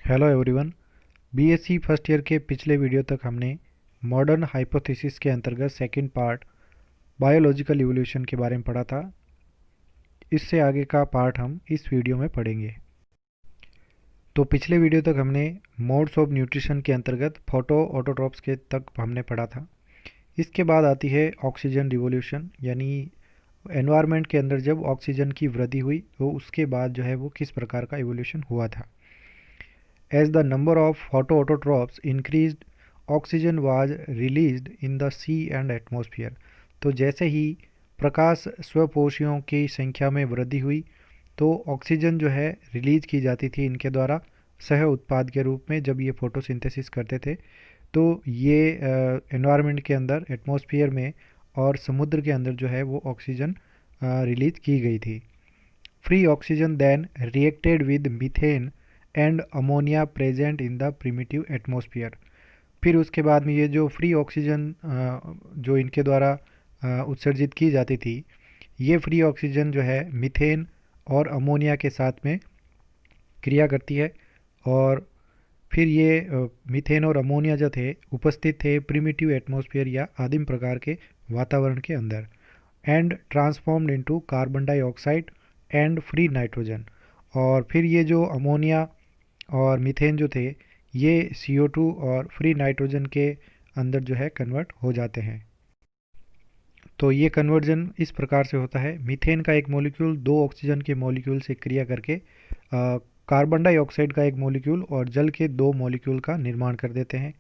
Hello everyone. BSc first year के पिछले video तक हमने मॉडर्न हाइपोथेसिस के अंतर्गत सेकंड पार्ट बायोलॉजिकल इवोल्यूशन के बारे में पढ़ा था। इससे आगे का पार्ट हम इस वीडियो में पढ़ेंगे। तो पिछले वीडियो तक हमने मोड्स ऑफ न्यूट्रिशन के अंतर्गत फोटो ऑटोट्रॉप्स के तक हमने पढ़ा था। इसके बाद आती है ऑक्सीजन रिवोल्यूशन, यानी एनवायरनमेंट के अंदर जब ऑक्सीजन की वृद्धि हुई तो उसके बाद जो है वो किस प्रकार का इवोल्यूशन हुआ था। As the number of photoautotrophs increased, oxygen was released in the sea and atmosphere। तो जैसे ही प्रकाश स्वपोषियों की संख्या में वृद्धि हुई तो ऑक्सीजन जो है रिलीज की जाती थी इनके द्वारा सह उत्पाद के रूप में। जब ये फोटोसिंथेसिस करते थे तो ये एनवायरनमेंट के अंदर एटमॉस्फेयर में और समुद्र के अंदर जो है वो ऑक्सीजन रिलीज की गई थी। Free oxygen then reacted with methane and ammonia present in the primitive atmosphere. फिर उसके बाद में ये जो फ्री ऑक्सीजन जो इनके द्वारा उत्सर्जित की जाती थी, ये फ्री ऑक्सीजन जो है मीथेन और अमोनिया के साथ में क्रिया करती है और फिर ये मीथेन और अमोनिया जो थे उपस्थित थे प्रिमिटिव एटमॉस्फेयर या आदिम प्रकार के वातावरण के अंदर and transformed into carbon dioxide and free nitrogen. और फिर ये जो अमोनिया और मीथेन जो थे ये CO2 और फ्री नाइट्रोजन के अंदर जो है कन्वर्ट हो जाते हैं। तो ये कन्वर्जन इस प्रकार से होता है। मीथेन का एक मॉलिक्यूल दो ऑक्सीजन के मॉलिक्यूल से क्रिया करके कार्बन डाइऑक्साइड का एक मॉलिक्यूल और जल के दो मॉलिक्यूल का निर्माण कर देते हैं।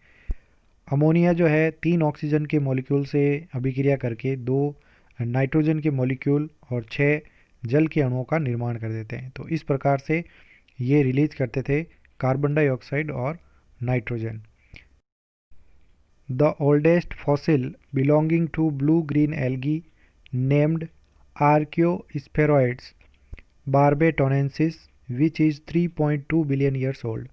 अमोनिया जो है तीन ऑक्सीजन के मॉलिक्यूल से अभिक्रिया करके दो नाइट्रोजन के मॉलिक्यूल और छः जल के अणुओं का निर्माण कर देते हैं। तो इस प्रकार से ये रिलीज करते थे कार्बन डाइऑक्साइड और nitrogen. The oldest fossil belonging to blue green algae named archaeosphaeroides barbertonensis which is 3.2 billion years old.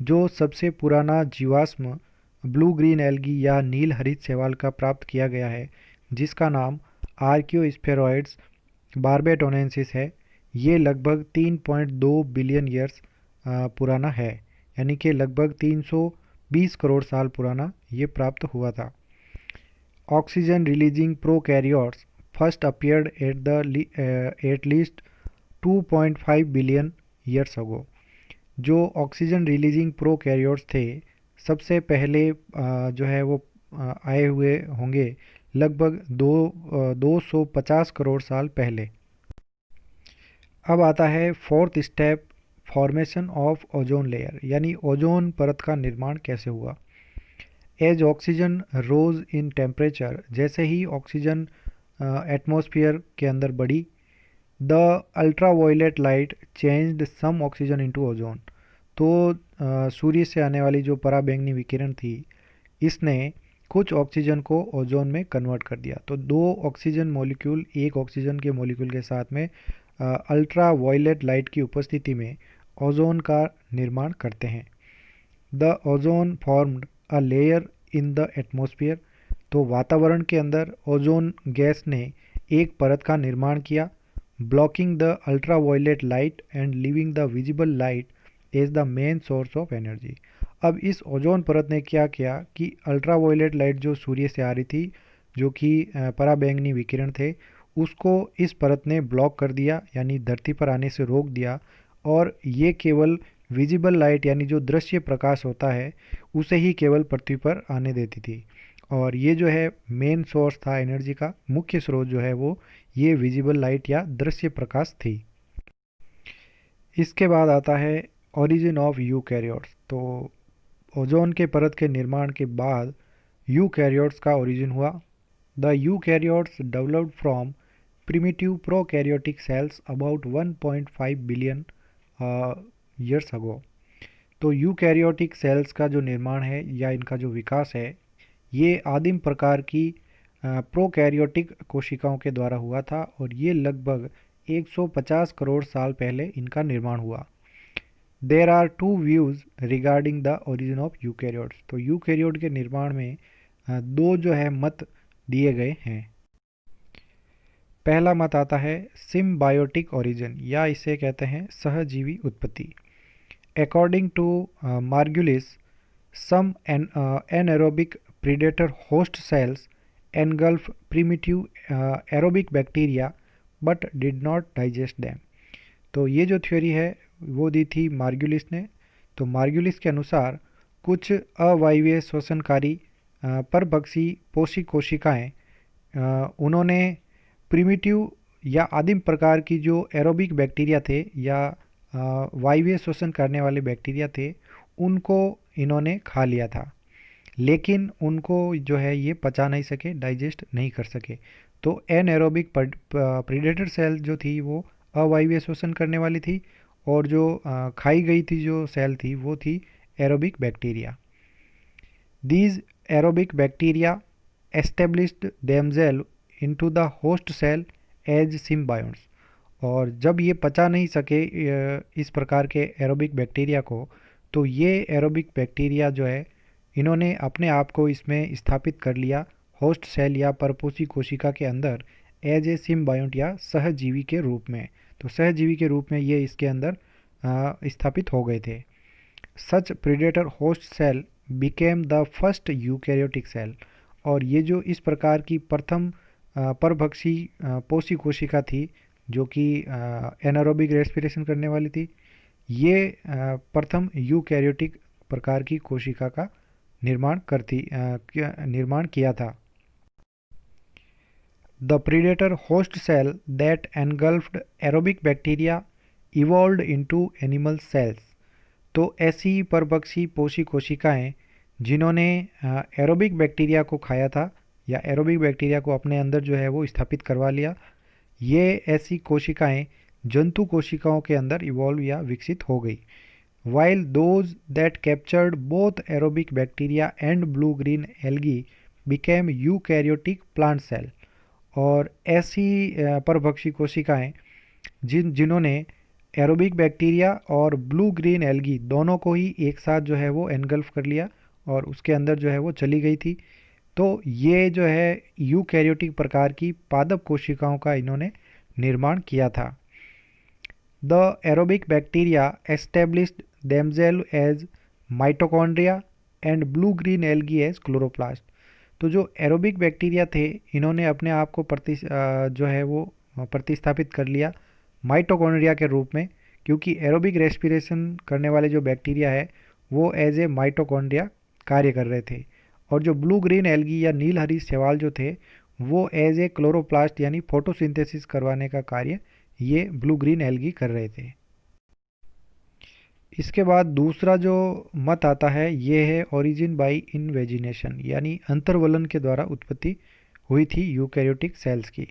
जो सबसे पुराना जीवाश्म ब्लू ग्रीन एल्गी या नील हरित शैवाल का प्राप्त किया गया है, जिसका नाम आर्कियोस्फेरॉइड्स बार्बेटोनेंसिस है, ये लगभग 3.2 बिलियन ईयर्स पुराना है, यानी कि लगभग 320 करोड़ साल पुराना ये प्राप्त हुआ था। Oxygen releasing prokaryotes first appeared at least 2.5 billion years ago. जो ऑक्सीजन रिलीजिंग प्रोकैरियोट्स थे सबसे पहले जो है वो आए हुए होंगे लगभग 250 करोड़ साल पहले। अब आता है fourth step, formation of ozone layer, यानी ओजोन परत का निर्माण कैसे हुआ। As oxygen rose in temperature, जैसे ही ऑक्सीजन एटमॉस्फेयर के अंदर बढ़ी, the ultraviolet light changed some oxygen into ozone. तो सूर्य से आने वाली जो पराबैंगनी विकिरण थी इसने कुछ ऑक्सीजन को ओजोन में कन्वर्ट कर दिया। तो दो ऑक्सीजन मॉलिक्यूल एक ऑक्सीजन के मॉलिक्यूल के साथ में अल्ट्रा वायलेट लाइट की उपस्थिति में ओजोन का निर्माण करते हैं। The ozone formed a layer in the atmosphere. तो वातावरण के अंदर ओजोन गैस ने एक परत का निर्माण किया, blocking the ultra violet light and leaving the visible light as the main source of energy. अब इस ओजोन परत ने क्या किया कि अल्ट्रा वायलेट लाइट जो सूर्य से आ रही थी, जो कि पराबैंगनी विकिरण थे, उसको इस परत ने ब्लॉक कर दिया, यानी धरती पर आने से रोक दिया, और ये केवल विजिबल लाइट यानी जो दृश्य प्रकाश होता है उसे ही केवल पृथ्वी पर आने देती थी। और ये जो है मेन सोर्स था एनर्जी का, मुख्य स्रोत जो है वो ये विजिबल लाइट या दृश्य प्रकाश थी। इसके बाद आता है ओरिजिन ऑफ यूकैरियोट्स। तो ओजोन के परत के निर्माण के बाद यूकैरियोट्स का ओरिजिन हुआ। The eukaryotes developed from primitive prokaryotic cells about 1.5 billion years ago. तो यूकैरियोटिक सेल्स का जो निर्माण है या इनका जो विकास है ये आदिम प्रकार की प्रोकैरियोटिक कोशिकाओं के द्वारा हुआ था और ये लगभग 150 करोड़ साल पहले इनका निर्माण हुआ। There are two views regarding the origin of eukaryotes. तो यूकैरियोट के निर्माण में दो जो है मत दिए गए हैं। पहला मत आता है सिम्बायोटिक ओरिजिन, या इसे कहते हैं सहजीवी उत्पत्ति। According to Margulis, some anaerobic predator host cells engulf primitive aerobic bacteria but did not digest them. तो ये जो थ्योरी है वो दी थी मार्गुलिस ने। तो मार्गुलिस के अनुसार कुछ अवायवीय श्वसनकारी परभक्षी पोषी कोशिकाएं उन्होंने प्रिमिटिव या आदिम प्रकार की जो एरोबिक बैक्टीरिया थे या वायवीय श्वसन करने वाले बैक्टीरिया थे उनको इन्होंने खा लिया था, लेकिन उनको जो है ये पचा नहीं सके, डाइजेस्ट नहीं कर सके। तो एनएरोबिक प्रीडेटर सेल जो थी वो अवायवीय श्वसन करने वाली थी और जो खाई गई थी जो सेल थी वो थी aerobic bacteria. These aerobic bacteria established themselves into the host cell as symbionts. और जब ये पचा नहीं सके इस प्रकार के एरोबिक बैक्टीरिया को, तो ये एरोबिक बैक्टीरिया जो है इन्होंने अपने आप को इसमें स्थापित कर लिया होस्ट सेल या परपोषी कोशिका के अंदर एज ए सिम्बायोंट या सहजीवी के रूप में। तो सहजीवी के रूप में ये इसके अंदर स्थापित हो गए थे। Such predator host cell became the first eukaryotic cell. और ये जो इस प्रकार की प्रथम परभक्षी पोषी कोशिका थी जो कि एनारोबिक रेस्पिरेशन करने वाली थी, ये प्रथम यूकैरियोटिक प्रकार की कोशिका का निर्माण किया था। The predator host cell that engulfed aerobic bacteria evolved into animal cells. तो ऐसी परभक्षी पोषी कोशिकाएं जिन्होंने एरोबिक बैक्टीरिया को खाया था या एरोबिक बैक्टीरिया को अपने अंदर जो है वो स्थापित करवा लिया, ये ऐसी कोशिकाएं जंतु कोशिकाओं के अंदर इवॉल्व या विकसित हो गई। While those that captured both aerobic bacteria and blue green algae became eukaryotic plant cell. और ऐसी परभक्षी कोशिकाएं जिन्होंने एरोबिक बैक्टीरिया और ब्लू ग्रीन एल्गी दोनों को ही एक साथ जो है वो एनगल्फ कर लिया और उसके अंदर जो है वो चली गई थी, तो ये जो है यूकैरियोटिक प्रकार की पादप कोशिकाओं का इन्होंने निर्माण किया था। The aerobic bacteria established themselves as mitochondria and blue green algae as chloroplast. तो जो एरोबिक बैक्टीरिया थे इन्होंने अपने आप को जो है वो प्रतिस्थापित कर लिया माइटोकॉन्ड्रिया के रूप में, क्योंकि एरोबिक रेस्पिरेशन करने वाले जो बैक्टीरिया है वो एज ए माइटोकॉन्ड्रिया कार्य कर रहे थे। और जो ब्लू ग्रीन एल्गी या नील हरी शैवाल जो थे वो एज ए क्लोरोप्लास्ट यानी फोटोसिंथेसिस करवाने का कार्य ये ब्लू ग्रीन एल्गी कर रहे थे। इसके बाद दूसरा जो मत आता है ये है ओरिजिन बाय इनवेजिनेशन, यानी अंतर्वलन के द्वारा उत्पत्ति हुई थी यूकैरियोटिक सेल्स की।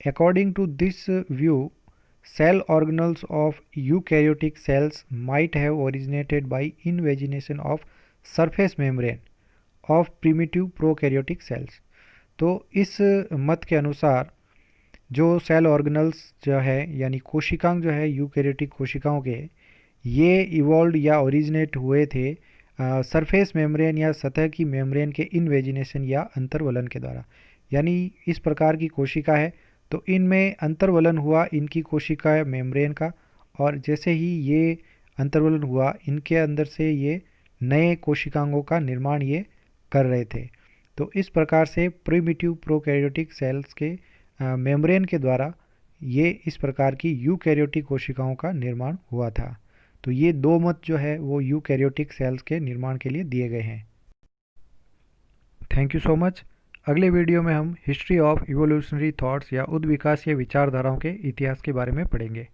According to this view, cell organelles of eukaryotic cells might have originated by invagination of surface membrane of primitive prokaryotic cells। तो इस मत के अनुसार जो सेल ऑर्गेनल्स जो है यानी कोशिकांग जो है यूकैरियोटिक कोशिकाओं के, ये इवॉल्व या ओरिजिनेट हुए थे सरफेस मेम्ब्रेन या सतह की मेम्ब्रेन के इनवेजिनेशन या अंतर्वलन के द्वारा। यानी इस प्रकार की कोशिका है तो इनमें अंतर्वलन हुआ इनकी कोशिका मेम्ब्रेन का, और जैसे ही ये अंतर्वलन हुआ इनके अंदर से ये नए कोशिकांगों का निर्माण ये कर रहे थे। तो इस प्रकार से प्रिमिटिव प्रोकैरियोटिक सेल्स के मेम्ब्रेन के द्वारा ये इस प्रकार की यूकैरियोटिक कोशिकाओं का निर्माण हुआ था। तो ये दो मत जो है वो यूकैरियोटिक सेल्स के निर्माण के लिए दिए गए हैं। Thank you so much. अगले वीडियो में हम हिस्ट्री ऑफ इवोल्यूशनरी थॉट्स या उद्विकासीय विचारधाराओं के इतिहास के बारे में पढ़ेंगे।